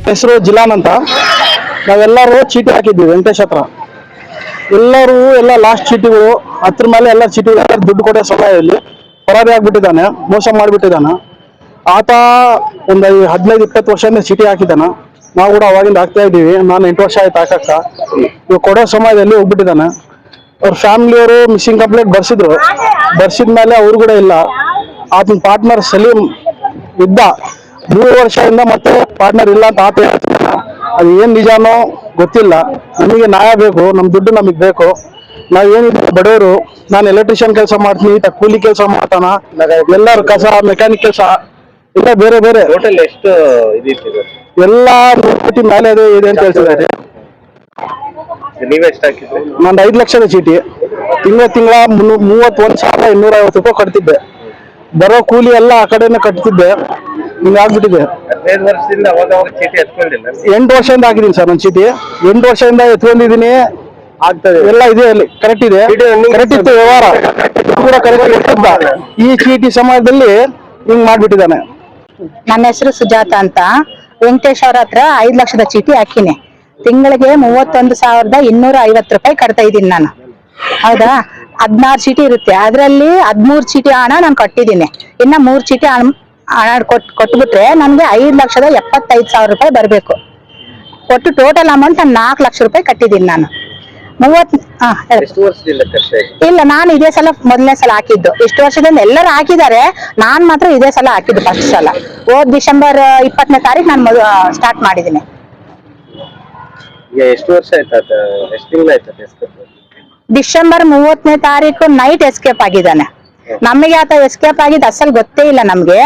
ಹೆಸರು ಜಿಲಾನ್ ಅಂತ. ನಾವೆಲ್ಲರೂ ಚೀಟಿ ಹಾಕಿದ್ವಿ ವೆಂಕಟೇಶ್ ಹತ್ರ. ಎಲ್ಲರೂ ಎಲ್ಲ ಲಾಸ್ಟ್ ಚೀಟಿಗಳು ಹತ್ರ ಮೇಲೆ ಎಲ್ಲ ಚೀಟಿಗಳು ದುಡ್ಡು ಕೊಡೋ ಸಮಯದಲ್ಲಿ ಪರಾರಿ ಆಗ್ಬಿಟ್ಟಿದ್ದಾನೆ, ಮೋಸ ಮಾಡಿಬಿಟ್ಟಿದ್ದಾನೆ. ಆತ ಒಂದು 15-20 ವರ್ಷದಿಂದ ಚೀಟಿ ಹಾಕಿದ್ದಾನೆ. ನಾವು ಕೂಡ ಅವಾಗಿಂದ ಹಾಕ್ತಾ ಇದ್ದೀವಿ. ನಾನು 8 ವರ್ಷ ಆಯ್ತು ಹಾಕಕ್ಕ. ಇವ್ ಕೊಡೋ ಸಮಯದಲ್ಲಿ ಹೋಗ್ಬಿಟ್ಟಿದ್ದಾನೆ. ಅವ್ರ ಫ್ಯಾಮಿಲಿಯವರು ಮಿಸ್ಸಿಂಗ್ ಕಂಪ್ಲೇಂಟ್ ಬರ್ಸಿದ್ಮೇಲೆ ಅವ್ರು ಕೂಡ ಇಲ್ಲ. ಆತನ ಪಾರ್ಟ್ನರ್ ಸಲೀಂ ಇದ್ದ 3 ವರ್ಷದಿಂದ ಮತ್ತೆ ಪಾರ್ಟ್ನರ್ ಇಲ್ಲ ಅಂತ ಆತ ಹೇಳ್ತಿದ್ದಾನೆ. ಅದು ಏನ್ ನಿಜಾನೋ ಗೊತ್ತಿಲ್ಲ. ನಮಗೆ ನ್ಯಾಯ ಬೇಕು, ನಮ್ ದುಡ್ಡು ನಮಗ್ ಬೇಕು. ನಾವೇನಿಲ್ಲ ಬಡವರು. ನಾನು ಎಲೆಕ್ಟ್ರಿಷಿಯನ್ ಕೆಲಸ ಮಾಡ್ತೀನಿ, ಕೂಲಿ ಕೆಲಸ ಮಾಡ್ತಾನ, ಎಲ್ಲರೂ ಕಸ ಮೆಕ್ಯಾನಿಕ್ ಕೆಲಸ ಇಲ್ಲ ಬೇರೆ ಬೇರೆ. ಟೋಟಲ್ ಎಷ್ಟು ಎಲ್ಲ 100 ಕೋಟಿ ಮೇಲೆ ಇದೆ ಅಂತ ಹೇಳ್ತಿದ್ದಾರೆ. ನೀವೆಷ್ಟು ಹಾಕಿದ್ರಿ? ನಂದು 5 ಲಕ್ಷದ ಚೀಟಿ. ತಿಂಗಳ 31,250 ರೂಪಾಯಿ ಕಟ್ತಿದ್ದೆ. ಬರೋ ಕೂಲಿ ಎಲ್ಲ ಆ ಕಡೆನೆ ಕಟ್ತಿದ್ದೆ. ಹಿಂಗಾಗ್ಬಿಟ್ಟಿದೆ. 15 ವರ್ಷದಿಂದ ಅವಾಗ ಚೀಟಿ ಎತ್ಕೊಂಡಿಲ್ಲ? 8 ವರ್ಷದಿಂದ ಹಾಕಿದೀನಿ ಸರ್. ನನ್ನ ಚೀಟಿ 8 ವರ್ಷದಿಂದ ಎತ್ಕೊಂಡಿದ್ದೀನಿ. ಆಗ್ತದೆ ಎಲ್ಲ ಇದೆ, ಅಲ್ಲಿ ಕರೆಕ್ಟ್ ಇದೆ, ಕರೆಕ್ಟ್ ಇತ್ತು ವ್ಯವಹಾರ ಕೂಡ ಕರೆಕ್ಟ್. ಈ ಚೀಟಿ ಸಮಯದಲ್ಲಿ ಹಿಂಗ್ ಮಾಡ್ಬಿಟ್ಟಿದ್ದಾನೆ. ನನ್ನ ಹೆಸರು ಸುಜಾತ ಅಂತ. ವೆಂಕಟೇಶ್ ಅವ್ರ ಹತ್ರ 5 ಲಕ್ಷದ ಚೀಟಿ ಹಾಕಿನಿ. ತಿಂಗಳಿಗೆ 31,250 ರೂಪಾಯಿ ಕಟ್ತಾ ಇದ್ದೀನಿ ನಾನು. ಹೌದಾ? 16 ಚೀಟಿ ಇರುತ್ತೆ. ಅದ್ರಲ್ಲಿ 13 ಚೀಟಿ ಹಣ ನಾನು ಕಟ್ಟಿದ್ದೀನಿ. ಇನ್ನ 3 ಚೀಟಿ ಹಣ ಕೊಟ್ಬಿಟ್ರೆ ನನ್ಗೆ 5,75,000 ರೂಪಾಯಿ ಬರ್ಬೇಕು. ಒಟ್ಟು ಟೋಟಲ್ ಅಮೌಂಟ್ ನಾನು 4 ಲಕ್ಷ ರೂಪಾಯಿ ಕಟ್ಟಿದ್ದೀನಿ ನಾನು. ಇಲ್ಲ, ನಾನು ಇದೇ ಸಲ ಮೊದಲನೇ ಸಲ ಹಾಕಿದ್ದು. ಇಷ್ಟು ವರ್ಷದಿಂದ ಎಲ್ಲರೂ ಹಾಕಿದ್ದಾರೆ, ನಾನ್ ಮಾತ್ರ ಇದೇ ಸಲ ಹಾಕಿದ್ದು ಫಸ್ಟ್ ಸಲ. ಹೋದ್ ಡಿಸೆಂಬರ್ 20ನೇ ತಾರೀಕು ನಾನು ಸ್ಟಾರ್ಟ್ ಮಾಡಿದ್ದೀನಿ. ಎಷ್ಟು ವರ್ಷ ಆಯ್ತು? ಎಷ್ಟು ತಿಂಗಳಾಯ್ತು? ಡಿಸೆಂಬರ್ 30ನೇ ತಾರೀಕು ನೈಟ್ ಎಸ್ಕೇಪ್ ಆಗಿದ್ದಾನೆ. ನಮಗೆ ಆತ ಎಸ್ಕೇಪ್ ಆಗಿದ್ದು ಅಸಲ್ ಗೊತ್ತೇ ಇಲ್ಲ ನಮ್ಗೆ.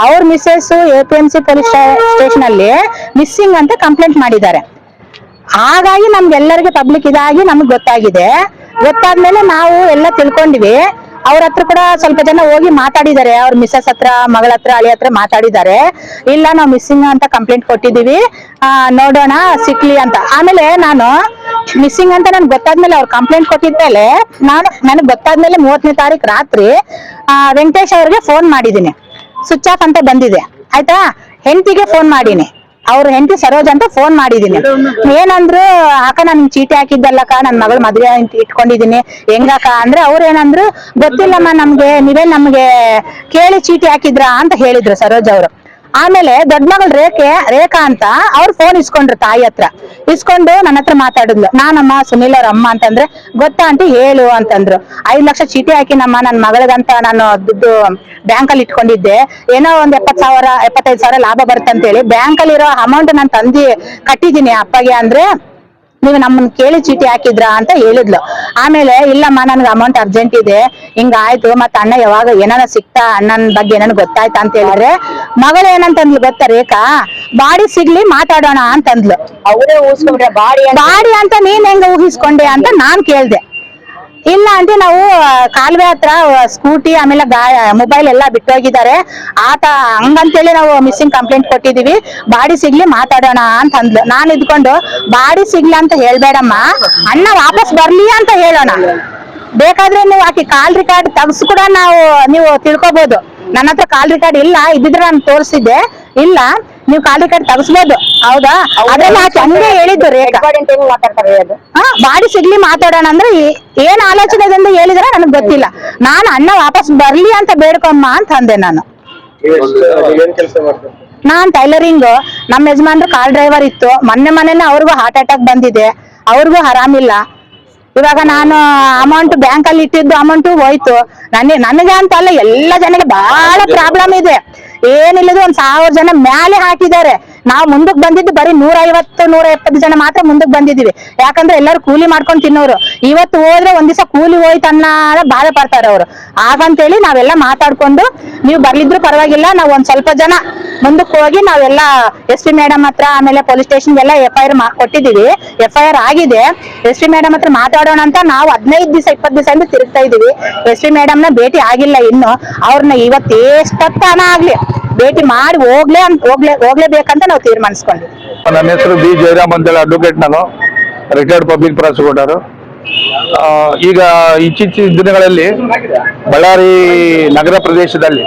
ಅವ್ರ ಮಿಸ್ಸಸ್ APMC ಪೊಲೀಸ್ ಸ್ಟೇಷನ್ ಅಲ್ಲಿ ಮಿಸ್ಸಿಂಗ್ ಅಂತ ಕಂಪ್ಲೇಂಟ್ ಮಾಡಿದ್ದಾರೆ. ಹಾಗಾಗಿ ನಮ್ಗೆಲ್ಲರಿಗೆ ಪಬ್ಲಿಕ್ ಇದಾಗಿ ನಮ್ಗೆ ಗೊತ್ತಾದ್ಮೇಲೆ ನಾವು ಎಲ್ಲ ತಿಳ್ಕೊಂಡಿವಿ. ಅವ್ರ ಹತ್ರ ಕೂಡ ಸ್ವಲ್ಪ ಜನ ಹೋಗಿ ಮಾತಾಡಿದ್ದಾರೆ. ಅವ್ರ ಮಿಸ್ಸಸ್ ಹತ್ರ, ಮಗಳ ಹತ್ರ, ಅಳಿ ಹತ್ರ ಮಾತಾಡಿದ್ದಾರೆ. ಇಲ್ಲ, ನಾವು ಮಿಸ್ಸಿಂಗ್ ಅಂತ ಕಂಪ್ಲೇಂಟ್ ಕೊಟ್ಟಿದೀವಿ, ನೋಡೋಣ ಸಿಕ್ಲಿ ಅಂತ. ಆಮೇಲೆ ನಾನು ಮಿಸ್ಸಿಂಗ್ ಅಂತ ನನ್ಗೆ ಗೊತ್ತಾದ್ಮೇಲೆ, ಅವ್ರು ಕಂಪ್ಲೇಂಟ್ ಕೊಟ್ಟಿದ್ಮೇಲೆ ನನಗೆ ಗೊತ್ತಾದ್ಮೇಲೆ 30ನೇ ತಾರೀಕು ರಾತ್ರಿ ವೆಂಕಟೇಶ್ ಅವ್ರಿಗೆ ಫೋನ್ ಮಾಡಿದೀನಿ. ಸ್ವಿಚ್ ಆಫ್ ಅಂತ ಬಂದಿದೆ. ಆಯ್ತಾ? ಹೆಂಡತಿಗೆ ಫೋನ್ ಮಾಡೀನಿ. ಅವ್ರ ಹೆಂಡತಿ ಸರೋಜ್ ಅಂತ ಫೋನ್ ಮಾಡಿದೀನಿ. ಏನಂದ್ರು, ಅಕ್ಕ ನನ್ ಚೀಟಿ ಹಾಕಿದ್ದಲ್ಲಕ್ಕ, ನನ್ ಮಗಳ ಮದ್ವೆ ಇಟ್ಕೊಂಡಿದೀನಿ, ಹೆಂಗಕ್ಕ ಅಂದ್ರೆ, ಅವ್ರ ಏನಂದ್ರು, ಗೊತ್ತಿಲ್ಲಮ್ಮ ನಮ್ಗೆ, ನೀವೇ ನಮ್ಗೆ ಕೇಳಿ ಚೀಟಿ ಹಾಕಿದ್ರ ಅಂತ ಹೇಳಿದ್ರು ಸರೋಜ್ ಅವರು. ಆಮೇಲೆ ದೊಡ್ಡ ಮಗಳು ರೇಖಾ ಅಂತ ಅವ್ರು ಫೋನ್ ಇಸ್ಕೊಂಡ್ರು ತಾಯಿ ಹತ್ರ. ಇಸ್ಕೊಂಡು ನನ್ನ ಹತ್ರ ಮಾತಾಡಿದ್ಲು. ನಾನಮ್ಮ ಸುನಿಲ್ ಅವ್ರ ಅಮ್ಮ ಅಂತಂದ್ರೆ, ಗೊತ್ತಾ ಆಂಟಿ ಹೇಳು ಅಂತಂದ್ರು. 5 ಲಕ್ಷ ಚೀಟಿ ಹಾಕಿನಮ್ಮ ನನ್ ಮಗಳಿಗಂತ ನಾನು ದುಡ್ಡು ಬ್ಯಾಂಕಲ್ಲಿ ಇಟ್ಕೊಂಡಿದ್ದೆ. ಏನೋ ಒಂದ್ 75,000 ಲಾಭ ಬರ್ತಂತೇಳಿ ಬ್ಯಾಂಕಲ್ಲಿ ಇರೋ ಅಮೌಂಟ್ ನಾನು ತಂದಿ ಕಟ್ಟಿದೀನಿ ಅಪ್ಪಗೆ ಅಂದ್ರೆ, ನೀವು ನಮ್ಮನ್ನ ಕೇಳಿ ಚೀಟಿ ಹಾಕಿದ್ರ ಅಂತ ಹೇಳಿದ್ಲು. ಆಮೇಲೆ ಇಲ್ಲಮ್ಮ ನನ್ಗೆ ಅಮೌಂಟ್ ಅರ್ಜೆಂಟ್ ಇದೆ, ಹಿಂಗಾಯ್ತು, ಮತ್ತೆ ಅಣ್ಣ ಯಾವಾಗ ಏನಾರ ಸಿಕ್ತಾ, ಅಣ್ಣನ ಬಗ್ಗೆ ಏನಾನ ಗೊತ್ತಾಯ್ತಾ ಅಂತ ಹೇಳಿದ್ರೆ, ಮಗಳು ಏನಂತಂದ್ಲು ಗೊತ್ತಾ ರೇಖಾ, ಬಾಡಿ ಸಿಗ್ಲಿ ಮಾತಾಡೋಣ ಅಂತಂದ್ಲು. ಅವರೇ ಊಹಿಸ್ಕೊಂಡ್ರೆ ಬಾಡಿ ಅಂತ ನೀನ್ ಹೆಂಗ ಊಹಿಸ್ಕೊಂಡೆ ಅಂತ ನಾನ್ ಕೇಳ್ದೆ. ಇಲ್ಲ ಅಂದ್ರೆ ನಾವು ಕಾಲುವೆ ಹತ್ರ ಸ್ಕೂಟಿ ಆಮೇಲೆ ಮೊಬೈಲ್ ಎಲ್ಲ ಬಿಟ್ಟೋಗಿದ್ದಾರೆ, ಆತ ಹಂಗಂತೇಳಿ ನಾವು ಮಿಸ್ಸಿಂಗ್ ಕಂಪ್ಲೇಂಟ್ ಕೊಟ್ಟಿದೀವಿ, ಬಾಡಿ ಸಿಗ್ಲಿ ಮಾತಾಡೋಣ ಅಂತ ಅಂದ್ಲು. ನಾನ್ ಇದ್ಕೊಂಡು, ಬಾಡಿ ಸಿಗ್ಲಿ ಅಂತ ಹೇಳ್ಬೇಡಮ್ಮ, ಅಣ್ಣ ವಾಪಸ್ ಬರ್ಲಿ ಅಂತ ಹೇಳೋಣ. ಬೇಕಾದ್ರೆ ನೀವು ಆಕಿ ಕಾಲ್ ರಿಕಾರ್ಡ್ ತೆಗ್ಸ್ ಕೂಡ ನೀವು ತಿಳ್ಕೊಬಹುದು. ನನ್ನ ಹತ್ರ ಕಾಲ್ ರಿಕಾರ್ಡ್ ಇಲ್ಲ, ಇದ್ದಿದ್ರೆ ನಾನು ತೋರಿಸಿದ್ದೆ. ಇಲ್ಲ, ನೀವು ಕಾಲ್ ರಿಕಾರ್ಡ್ ತೆಗಿಸ್ಬೋದು. ಹೌದಾ? ಅದೆಲ್ಲ ಹಂಗೆ ಹೇಳಿದ್ದು ರೇಖಾ. ಬಾಡಿ ಸಿಗ್ಲಿ ಮಾತಾಡೋಣ ಅಂದ್ರೆ ಏನ್ ಆಲೋಚನೆದಿಂದ ಹೇಳಿದ್ರೆ ನನಗ್ ಗೊತ್ತಿಲ್ಲ. ನಾನು ಅಣ್ಣ ವಾಪಸ್ ಬರ್ಲಿ ಅಂತ ಬೇಡ್ಕೊಮ್ಮ ಅಂತ ಅಂದೆ ನಾನು. ನಾನ್ ಟೈಲರಿಂಗ್. ನಮ್ಮ ಯಜಮಾನ್ರು ಕಾರ್ ಡ್ರೈವರ್ ಇತ್ತು. ಮೊನ್ನೆ ಅವ್ರಿಗೂ ಹಾರ್ಟ್ ಅಟ್ಯಾಕ್ ಬಂದಿದೆ, ಅವ್ರಿಗೂ ಆರಾಮಿಲ್ಲ. ಇವಾಗ ನಾನು ಅಮೌಂಟ್ ಬ್ಯಾಂಕ್ ಅಲ್ಲಿ ಇಟ್ಟಿದ್ದು ಅಮೌಂಟ್ ಹೋಯ್ತು. ನನಗೆ ಅಂತ ಅಲ್ಲ, ಎಲ್ಲ ಜನಕ್ಕೆ ಬಹಳ ಪ್ರಾಬ್ಲಮ್ ಇದೆ. ಏನಿಲ್ಲದು 1,000 ಜನ ಮೇಲೆ ಹಾಕಿದ್ದಾರೆ. ನಾವು ಮುಂದಕ್ಕೆ ಬಂದಿದ್ದು ಬರೀ 150-170 ಜನ ಮಾತ್ರ ಮುಂದಕ್ಕೆ ಬಂದಿದೀವಿ. ಯಾಕಂದ್ರೆ ಎಲ್ಲರೂ ಕೂಲಿ ಮಾಡ್ಕೊಂಡು ತಿನ್ನೋರು. ಇವತ್ತು ಹೋದ್ರೆ ಒಂದ್ ದಿವಸ ಕೂಲಿ ಹೋಯ್ತು ಅನ್ನೋ ಬಾಧೆ ಪಡ್ತಾರೆ ಅವರು. ಹಾಗಂತೇಳಿ ನಾವೆಲ್ಲ ಮಾತಾಡ್ಕೊಂಡು, ನೀವು ಬರ್ಲಿದ್ರು ಪರವಾಗಿಲ್ಲ, ನಾವು ಒಂದ್ ಸ್ವಲ್ಪ ಜನ ಮುಂದಕ್ಕೆ ಹೋಗಿ ನಾವೆಲ್ಲ SP ಮೇಡಮ್ ಹತ್ರ, ಆಮೇಲೆ ಪೊಲೀಸ್ ಸ್ಟೇಷನ್ ಎಲ್ಲ FIR ಕೊಟ್ಟಿದೀವಿ. FIR ಆಗಿದೆ. SP ಮೇಡಮ್ ಹತ್ರ ಮಾತಾಡೋಣ ಅಂತ ನಾವು 15 ದಿವಸ 20 ದಿವಸ ಅಂತ ತಿರುಗ್ತಾ ಇದೀವಿ. SP ಮೇಡಮ್ ನ ಭೇಟಿ ಆಗಿಲ್ಲ ಇನ್ನು. ಅವ್ರನ್ನ ಇವತ್ತು ಎಷ್ಟೊತ್ತನ ಆಗ್ಲಿ ಭೇಟಿ ಮಾಡಿ ಹೋಗ್ಲೇಬೇಕಂತ ನಾವು ತೀರ್ಮಾನಿಸ್ಕೊಂಡಿದ್ವಿ. ನನ್ನ ಹೆಸರು B. ಜಯರಾಮ್ ಅಂತೇಳಿ ಅಡ್ವೊಕೇಟ್. ನಾನು ರಿಟೈರ್ಡ್ ಪಬ್ಲಿಕ್ ಪ್ರಾಸಿಕ್ಯೂಟರ್. ಈಗ ಇತ್ತೀಚಿನ ದಿನಗಳಲ್ಲಿ ಬಳ್ಳಾರಿ ನಗರ ಪ್ರದೇಶದಲ್ಲಿ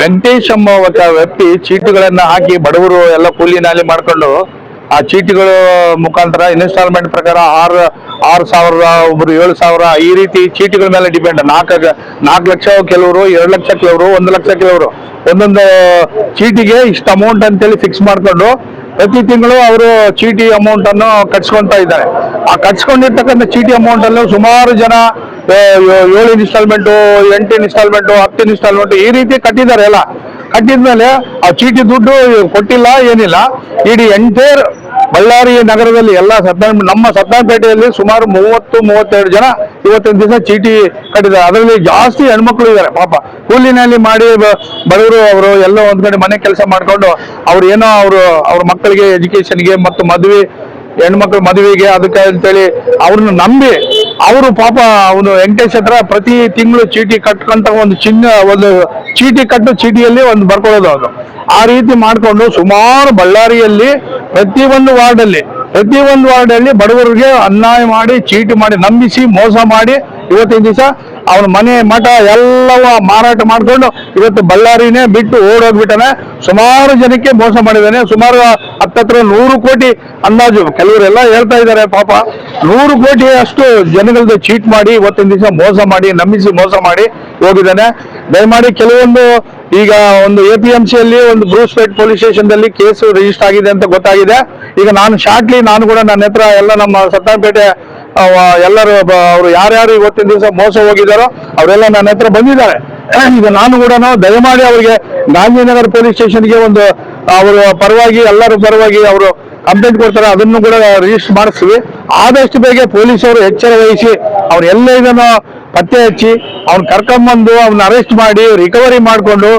ವೆಂಕಟೇಶ್ ಎಂಬ ವ್ಯಕ್ತಿ ಚೀಟಿಗಳನ್ನ ಹಾಕಿ ಬಡವರು ಎಲ್ಲ ಕೂಲಿ ನಾಲಿ ಮಾಡ್ಕೊಂಡು ಆ ಚೀಟಿಗಳು ಮುಖಾಂತರ ಇನ್ಸ್ಟಾಲ್ಮೆಂಟ್ ಪ್ರಕಾರ 6,000 ಒಬ್ರು 7,000 ಈ ರೀತಿ ಚೀಟಿಗಳ ಮೇಲೆ ಡಿಪೆಂಡ್. 4 ಲಕ್ಷ ಕೆಲವರು, 2 ಲಕ್ಷ ಕೆಲವರು, 1 ಲಕ್ಷ ಕೆಲವರು, ಒಂದೊಂದು ಚೀಟಿಗೆ ಇಷ್ಟು ಅಮೌಂಟ್ ಅಂತೇಳಿ ಫಿಕ್ಸ್ ಮಾಡ್ಕೊಂಡು ಪ್ರತಿ ತಿಂಗಳು ಅವರು ಚೀಟಿ ಅಮೌಂಟ್ ಅನ್ನು ಕಟ್ಸ್ಕೊಂತ ಇದ್ದಾರೆ. ಆ ಕಟ್ಸ್ಕೊಂಡಿರ್ತಕ್ಕಂಥ ಚೀಟಿ ಅಮೌಂಟ್ ಅನ್ನು ಸುಮಾರು ಜನ 7 ಇನ್ಸ್ಟಾಲ್ಮೆಂಟು, 8 ಇನ್ಸ್ಟಾಲ್ಮೆಂಟು, 10 ಇನ್ಸ್ಟಾಲ್ಮೆಂಟು ಈ ರೀತಿ ಕಟ್ಟಿದ್ದಾರೆ. ಎಲ್ಲ ಕಟ್ಟಿದ್ಮೇಲೆ ಆ ಚೀಟಿ ದುಡ್ಡು ಕೊಟ್ಟಿಲ್ಲ, ಏನಿಲ್ಲ. ಇಡೀ ಎಂಟೈರ್ ಬಳ್ಳಾರಿ ನಗರದಲ್ಲಿ ಎಲ್ಲ ನಮ್ಮ ಸತ್ನಾಪೇಟೆಯಲ್ಲಿ ಸುಮಾರು 30-32 ಜನ ಇವತ್ತಿನ ದಿವಸ ಚೀಟಿ ಕಟ್ಟಿದ್ದಾರೆ. ಅದರಲ್ಲಿ ಜಾಸ್ತಿ ಹೆಣ್ಮಕ್ಳು ಇದ್ದಾರೆ. ಪಾಪ ಕೂಲಿನಲ್ಲಿ ಮಾಡಿ ಬಡವರು ಅವರು ಎಲ್ಲೋ ಒಂದ್ ಕಡೆ ಮನೆ ಕೆಲಸ ಮಾಡ್ಕೊಂಡು ಅವ್ರು ಏನೋ ಅವ್ರ ಮಕ್ಕಳಿಗೆ ಎಜುಕೇಶನ್ಗೆ ಮತ್ತು ಹೆಣ್ಮಕ್ಳ ಮದುವೆಗೆ ಅದಕ್ಕೆ ಅಂತೇಳಿ ಅವ್ರನ್ನ ನಂಬಿ ಅವರು ಪಾಪ ಅವನು ವೆಂಕಟೇಶ್ ಹತ್ರ ಪ್ರತಿ ತಿಂಗಳು ಚೀಟಿ ಕಟ್ಕೊಂತ ಒಂದು ಚೀಟಿ ಕಟ್ಟು ಚೀಟಿಯಲ್ಲಿ ಒಂದು ಬರ್ಕೊಳ್ಳೋದು ಅದು. ಆ ರೀತಿ ಮಾಡಿಕೊಂಡು ಸುಮಾರು ಬಳ್ಳಾರಿಯಲ್ಲಿ ಪ್ರತಿಯೊಂದು ವಾರ್ಡಲ್ಲಿ ಬಡವರಿಗೆ ಅನ್ಯಾಯ ಮಾಡಿ ಚೀಟಿ ಮಾಡಿ ನಂಬಿಸಿ ಮೋಸ ಮಾಡಿ ಇವತ್ತಿನ ದಿವಸ ಅವನ ಮನೆ ಮಠ ಎಲ್ಲವ ಮಾರಾಟ ಮಾಡ್ಕೊಂಡು ಇವತ್ತು ಬಳ್ಳಾರಿನೇ ಬಿಟ್ಟು ಓಡೋಗ್ಬಿಟ್ಟಾನೆ. ಸುಮಾರು ಜನಕ್ಕೆ ಮೋಸ ಮಾಡಿದ್ದಾನೆ. ಸುಮಾರು 100 ಕೋಟಿ ಅಂದಾಜು ಕೆಲವರೆಲ್ಲ ಹೇಳ್ತಾ ಇದ್ದಾರೆ. ಪಾಪ 100 ಕೋಟಿ ಅಷ್ಟು ಜನಗಳದ್ದು ಚೀಟ್ ಮಾಡಿ ಇವತ್ತಿನ ದಿವಸ ಮೋಸ ಮಾಡಿ ನಂಬಿಸಿ ಮೋಸ ಮಾಡಿ ಹೋಗಿದ್ದಾನೆ. ದಯಮಾಡಿ ಕೆಲವೊಂದು ಈಗ ಒಂದು APMCಯಲ್ಲಿ ಒಂದು ಬ್ರೂಸ್ಪೇಟ್ ಪೊಲೀಸ್ ಸ್ಟೇಷನ್ದಲ್ಲಿ ಕೇಸು ರಿಜಿಸ್ಟರ್ ಆಗಿದೆ ಅಂತ ಗೊತ್ತಾಗಿದೆ. ಈಗ ನಾನು ಕೂಡ ನನ್ನ ಹತ್ರ ಎಲ್ಲ ನಮ್ಮ ಸತ್ನಾಪೇಟೆ ಎಲ್ಲರೂ ಅವರು ಯಾರ್ಯಾರು ಇವತ್ತಿನ ದಿವಸ ಮೋಸ ಹೋಗಿದ್ದಾರೋ ಅವರೆಲ್ಲ ನನ್ನ ಹತ್ರ ಬಂದಿದ್ದಾರೆ. ಈಗ ನಾನು ಕೂಡ ದಯಮಾಡಿ ಅವರಿಗೆ ಗಾಂಧಿನಗರ ಪೊಲೀಸ್ ಸ್ಟೇಷನ್ಗೆ ಒಂದು ಅವರ ಪರವಾಗಿ ಎಲ್ಲರ ಪರವಾಗಿ ಅವರು ಕಂಪ್ಲೇಂಟ್ ಕೊಡ್ತಾರೆ. ಅದನ್ನು ಕೂಡ ರಿಜಿಸ್ಟರ್ ಮಾಡಿಸ್ತೀವಿ. ಆದಷ್ಟು ಬೇಗ ಪೊಲೀಸರು ಎಚ್ಚರ ವಹಿಸಿ ಅವ್ರು ಎಲ್ಲ ಇದನ್ನು ಪತ್ತೆ ಹಚ್ಚಿ ಅವ್ನು ಕರ್ಕೊಂಡ್ಬಂದು ಅವ್ನ ಅರೆಸ್ಟ್ ಮಾಡಿ ರಿಕವರಿ ಮಾಡಿಕೊಂಡು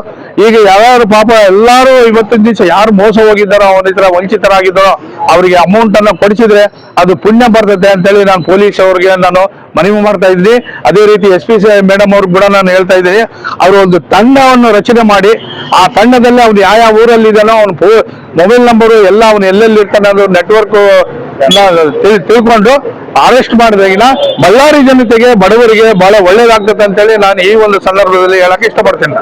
ಈಗ ಯಾವ್ಯಾರು ಪಾಪ ಎಲ್ಲರೂ ಇವತ್ತಿನ ದಿವಸ ಯಾರು ಮೋಸ ಹೋಗಿದ್ದಾರೋ ಅವನ ಹತ್ರ ವಂಚಿತರಾಗಿದ್ದಾರೋ ಅವರಿಗೆ ಅಮೌಂಟ್ ಅನ್ನು ಕೊಡಿಸಿದ್ರೆ ಅದು ಪುಣ್ಯ ಬರ್ತದೆ ಅಂತೇಳಿ ನಾನು ಪೊಲೀಸ್ ಅವ್ರಿಗೆ ನಾನು ಮನವಿ ಮಾಡ್ತಾ ಇದ್ದೀನಿ. ಅದೇ ರೀತಿ SP ಮೇಡಮ್ ಅವ್ರಿಗೆ ಕೂಡ ನಾನು ಹೇಳ್ತಾ ಇದ್ದೀನಿ, ಅವರು ಒಂದು ತಂಡವನ್ನು ರಚನೆ ಮಾಡಿ ಆ ತಂಡದಲ್ಲಿ ಅವ್ನು ಯಾವ ಊರಲ್ಲಿ ಇದ್ದಾನೋ ಅವ್ನ ಮೊಬೈಲ್ ನಂಬರು ಎಲ್ಲ ಅವನು ಎಲ್ಲೆಲ್ಲಿ ಇರ್ತಾನೆ ಅನ್ನೋ ನೆಟ್ವರ್ಕ್ ತಿಳ್ಕೊಂಡು ಅರೆಸ್ಟ್ ಮಾಡಿದಾಗಿನ ಬಳ್ಳಾರಿ ಜನತೆಗೆ ಬಡವರಿಗೆ ಬಹಳ ಒಳ್ಳೇದಾಗ್ತದೆ ಅಂತೇಳಿ ನಾನು ಈ ಒಂದು ಸಂದರ್ಭದಲ್ಲಿ ಹೇಳಕ್ಕೆ ಇಷ್ಟಪಡ್ತೇನೆ.